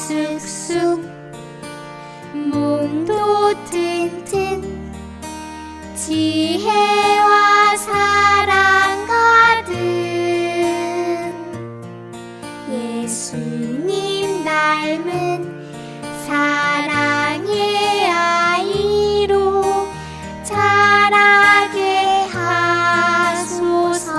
쑥쑥 몸도 튼튼 지혜와 사랑 가득 예수님 닮은 사랑의 아이로 자라게 하소서.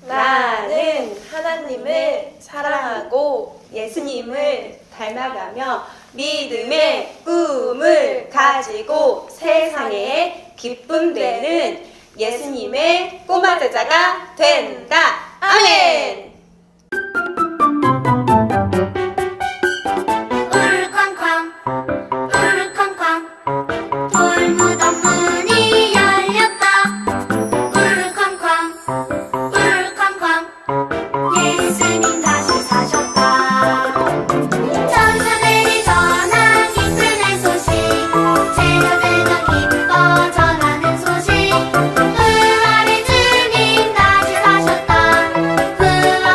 나는 하나님을 사랑하고 예수님을 닮아가며 믿음의 꿈을 가지고 세상에 기쁨 되는 예수님의 꼬마 제자가 된다. 아멘! 울쾅쾅 울쾅쾅 돌무덤 문이 열렸다. 울쾅쾅 울쾅쾅 예수님 다시 사셨다. 천사들이 전한 기쁨의 소식 제자들과 기뻐 전하는 소식 부활의 주님 다시 사셨다. 부활의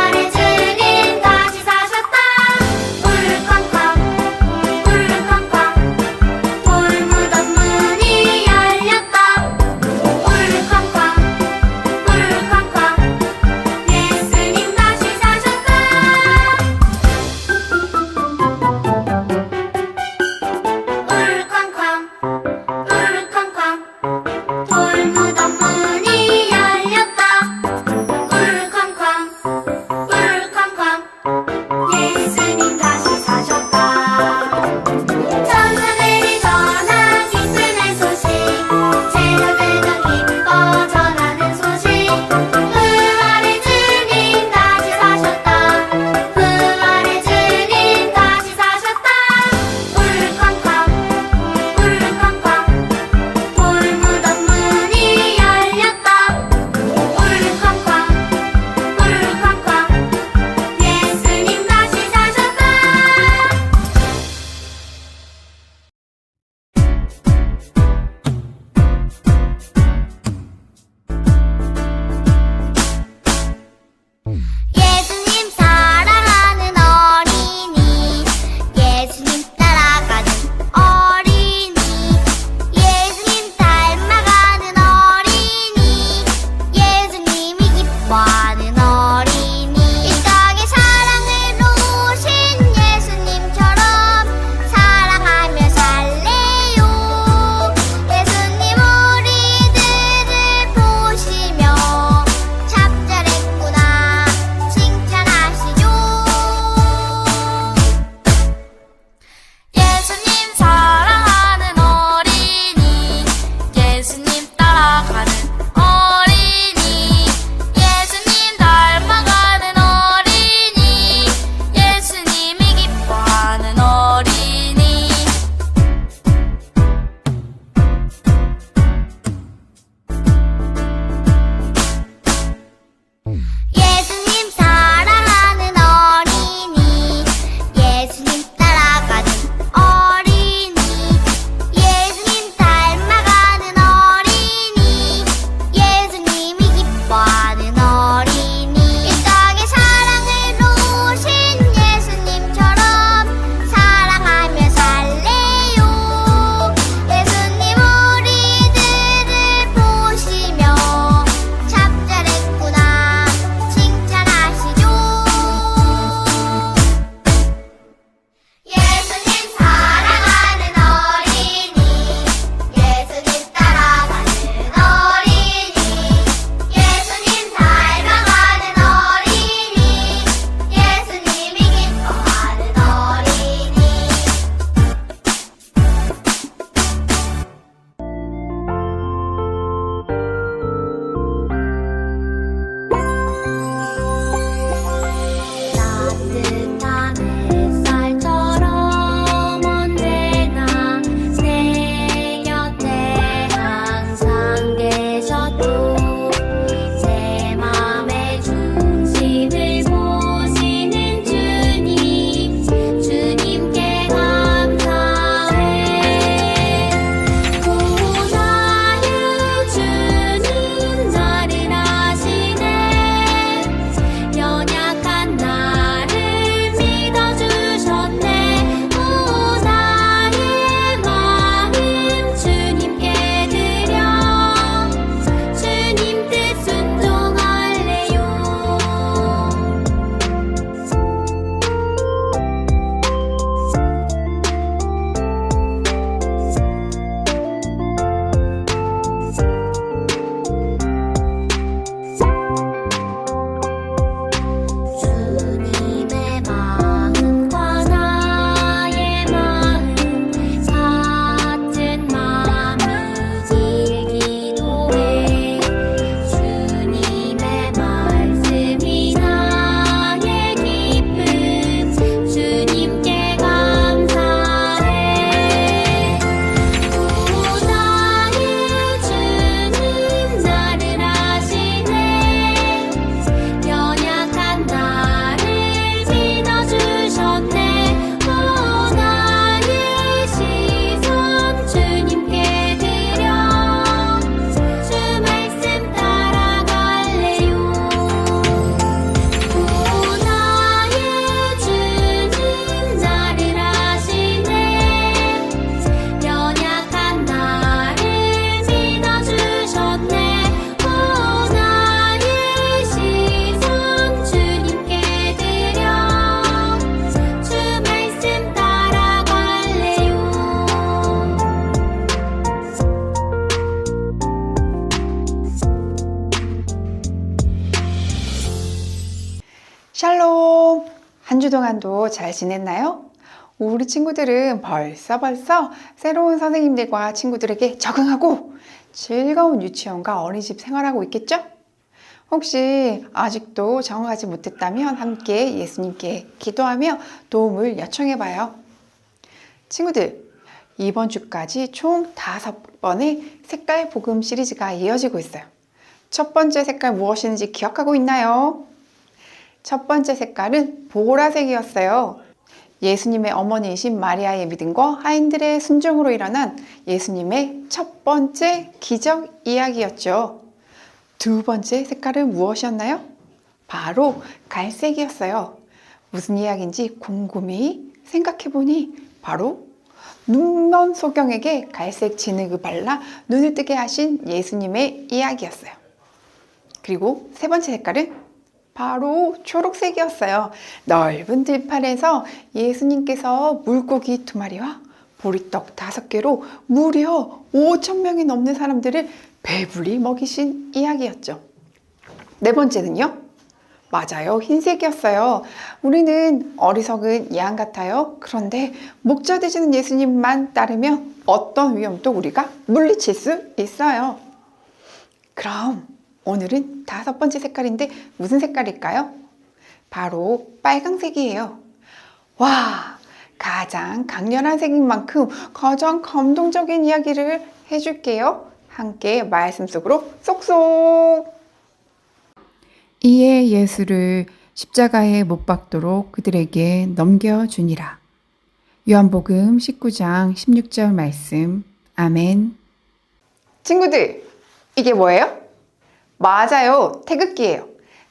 샬롬! 한 주 동안도 잘 지냈나요? 우리 친구들은 벌써 새로운 선생님들과 친구들에게 적응하고 즐거운 유치원과 어린이집 생활하고 있겠죠? 혹시 아직도 적응하지 못했다면 함께 예수님께 기도하며 도움을 요청해봐요. 친구들, 이번 주까지 총 5번의 색깔 복음 시리즈가 이어지고 있어요. 첫 번째 색깔 무엇인지 기억하고 있나요? 첫 번째 색깔은 보라색이었어요. 예수님의 어머니이신 마리아의 믿음과 하인들의 순종으로 일어난 예수님의 첫 번째 기적 이야기였죠. 두 번째 색깔은 무엇이었나요? 바로 갈색이었어요. 무슨 이야기인지 곰곰이 생각해보니 바로 눈먼 소경에게 갈색 진흙을 발라 눈을 뜨게 하신 예수님의 이야기였어요. 그리고 세 번째 색깔은 바로 초록색이었어요. 넓은 들판에서 예수님께서 물고기 2마리와 보리떡 5개로 무려 5,000명이 넘는 사람들을 배불리 먹이신 이야기였죠. 네 번째는요? 맞아요. 흰색이었어요. 우리는 어리석은 양 같아요. 그런데 목자 되시는 예수님만 따르면 어떤 위험도 우리가 물리칠 수 있어요. 그럼 오늘은 5번째 색깔인데 무슨 색깔일까요? 바로 빨강색이에요. 와, 가장 강렬한 색인 만큼 가장 감동적인 이야기를 해줄게요. 함께 말씀 속으로 쏙쏙! 이에 예수를 십자가에 못 박도록 그들에게 넘겨주니라. 요한복음 19장 16절 말씀. 아멘. 친구들, 이게 뭐예요? 맞아요. 태극기예요.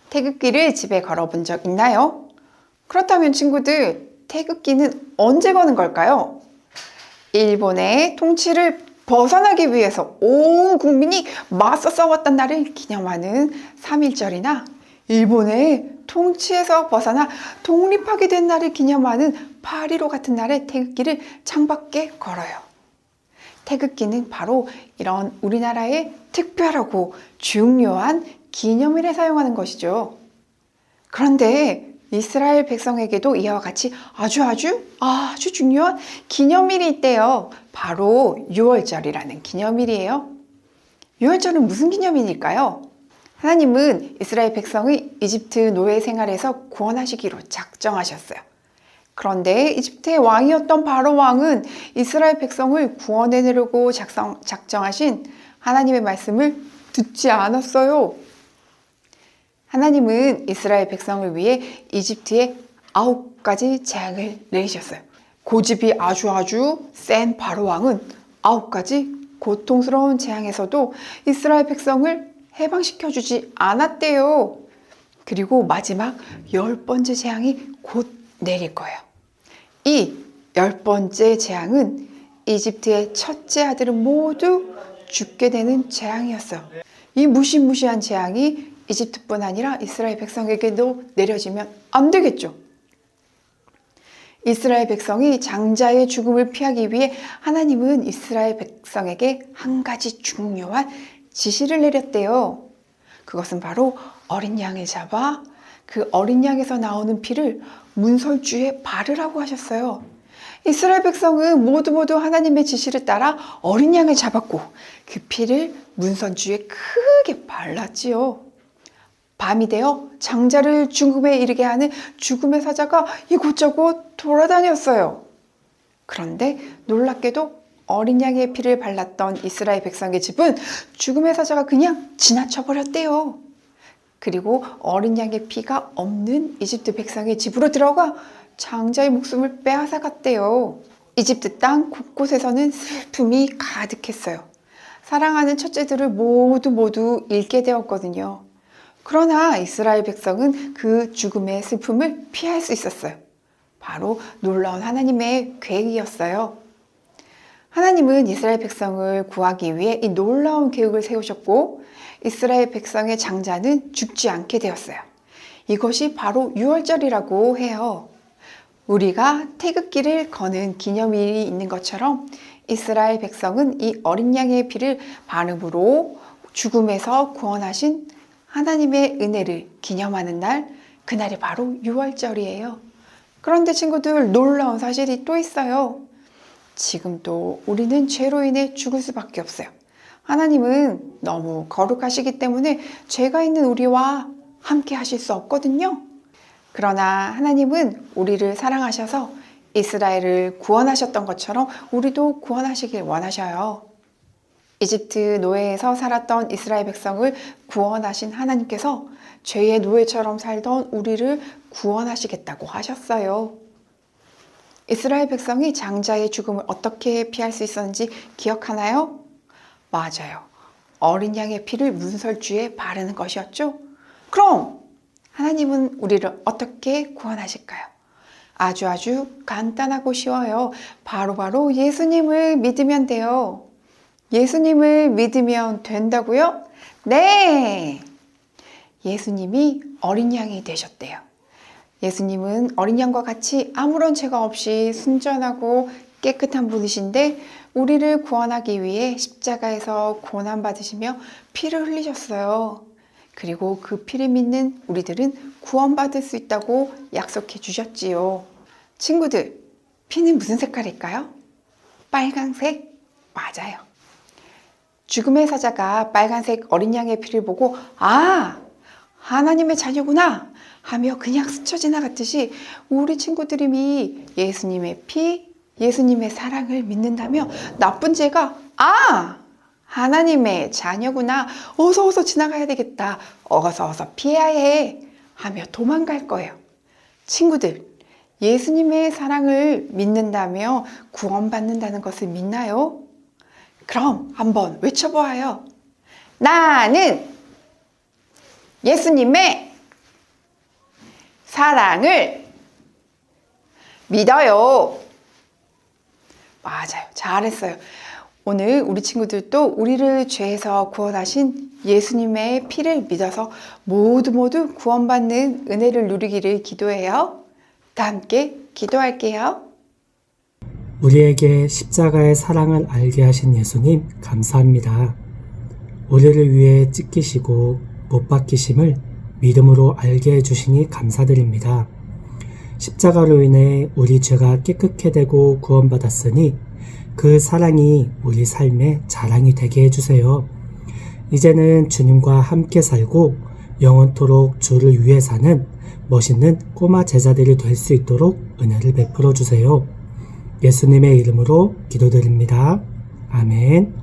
태극기를 집에 걸어본 적 있나요? 그렇다면 친구들, 태극기는 언제 거는 걸까요? 일본의 통치를 벗어나기 위해서 온 국민이 맞서 싸웠던 날을 기념하는 3.1절이나 일본의 통치에서 벗어나 독립하게 된 날을 기념하는 8.15 같은 날에 태극기를 창밖에 걸어요. 태극기는 바로 이런 우리나라의 특별하고 중요한 기념일에 사용하는 것이죠. 그런데 이스라엘 백성에게도 이와 같이 아주 중요한 기념일이 있대요. 바로 6월절이라는 기념일이에요. 6월절은 무슨 기념일일까요? 하나님은 이스라엘 백성의 이집트 노예 생활에서 구원하시기로 작정하셨어요. 그런데 이집트의 왕이었던 바로 왕은 이스라엘 백성을 구원해내려고 작정하신 하나님의 말씀을 듣지 않았어요. 하나님은 이스라엘 백성을 위해 이집트에 9가지 재앙을 내리셨어요. 고집이 아주 센 바로 왕은 9가지 고통스러운 재앙에서도 이스라엘 백성을 해방시켜주지 않았대요. 그리고 마지막 10번째 재앙이 곧 내릴 거예요. 이 10번째 재앙은 이집트의 첫째 아들은 모두 죽게 되는 재앙이었어요. 이 무시무시한 재앙이 이집트뿐 아니라 이스라엘 백성에게도 내려지면 안 되겠죠. 이스라엘 백성이 장자의 죽음을 피하기 위해 하나님은 이스라엘 백성에게 한 가지 중요한 지시를 내렸대요. 그것은 바로 어린 양을 잡아 그 어린 양에서 나오는 피를 문설주에 바르라고 하셨어요. 이스라엘 백성은 모두 하나님의 지시를 따라 어린 양을 잡았고 그 피를 문설주에 크게 발랐지요. 밤이 되어 장자를 죽음에 이르게 하는 죽음의 사자가 이곳저곳 돌아다녔어요. 그런데 놀랍게도 어린 양의 피를 발랐던 이스라엘 백성의 집은 죽음의 사자가 그냥 지나쳐 버렸대요. 그리고 어린 양의 피가 없는 이집트 백성의 집으로 들어가 장자의 목숨을 빼앗아 갔대요. 이집트 땅 곳곳에서는 슬픔이 가득했어요. 사랑하는 첫째들을 모두 잃게 되었거든요. 그러나 이스라엘 백성은 그 죽음의 슬픔을 피할 수 있었어요. 바로 놀라운 하나님의 계획이었어요. 하나님은 이스라엘 백성을 구하기 위해 이 놀라운 계획을 세우셨고 이스라엘 백성의 장자는 죽지 않게 되었어요. 이것이 바로 6월절이라고 해요. 우리가 태극기를 거는 기념일이 있는 것처럼 이스라엘 백성은 이 어린 양의 피를 반음으로 죽음에서 구원하신 하나님의 은혜를 기념하는 날 그날이 바로 6월절이에요. 그런데 친구들, 놀라운 사실이 또 있어요. 지금도 우리는 죄로 인해 죽을 수밖에 없어요. 하나님은 너무 거룩하시기 때문에 죄가 있는 우리와 함께 하실 수 없거든요. 그러나 하나님은 우리를 사랑하셔서 이스라엘을 구원하셨던 것처럼 우리도 구원하시길 원하셔요. 이집트 노예에서 살았던 이스라엘 백성을 구원하신 하나님께서 죄의 노예처럼 살던 우리를 구원하시겠다고 하셨어요. 이스라엘 백성이 장자의 죽음을 어떻게 피할 수 있었는지 기억하나요? 맞아요. 어린 양의 피를 문설주에 바르는 것이었죠. 그럼 하나님은 우리를 어떻게 구원하실까요? 아주 간단하고 쉬워요. 바로 예수님을 믿으면 돼요. 예수님을 믿으면 된다고요? 네! 예수님이 어린 양이 되셨대요. 예수님은 어린 양과 같이 아무런 죄가 없이 순전하고 깨끗한 분이신데 우리를 구원하기 위해 십자가에서 고난받으시며 피를 흘리셨어요. 그리고 그 피를 믿는 우리들은 구원받을 수 있다고 약속해 주셨지요. 친구들, 피는 무슨 색깔일까요? 빨강색? 맞아요. 죽음의 사자가 빨간색 어린 양의 피를 보고 아! 하나님의 자녀구나! 하며 그냥 스쳐 지나갔듯이 우리 친구들이 예수님의 피, 예수님의 사랑을 믿는다며 나쁜 죄가 아! 하나님의 자녀구나. 어서 지나가야 되겠다. 어서 피해야 해. 하며 도망갈 거예요. 친구들, 예수님의 사랑을 믿는다며 구원받는다는 것을 믿나요? 그럼 한번 외쳐보아요. 나는 예수님의 사랑을 믿어요. 맞아요. 잘했어요. 오늘 우리 친구들도 우리를 죄에서 구원하신 예수님의 피를 믿어서 모두 구원받는 은혜를 누리기를 기도해요. 다 함께 기도할게요. 우리에게 십자가의 사랑을 알게 하신 예수님 감사합니다. 우리를 위해 찢기시고 못 박히심을 믿음으로 알게 해주시니 감사드립니다. 십자가로 인해 우리 죄가 깨끗게 되고 구원받았으니 그 사랑이 우리 삶의 자랑이 되게 해주세요. 이제는 주님과 함께 살고 영원토록 주를 위해 사는 멋있는 꼬마 제자들이 될 수 있도록 은혜를 베풀어 주세요. 예수님의 이름으로 기도드립니다. 아멘.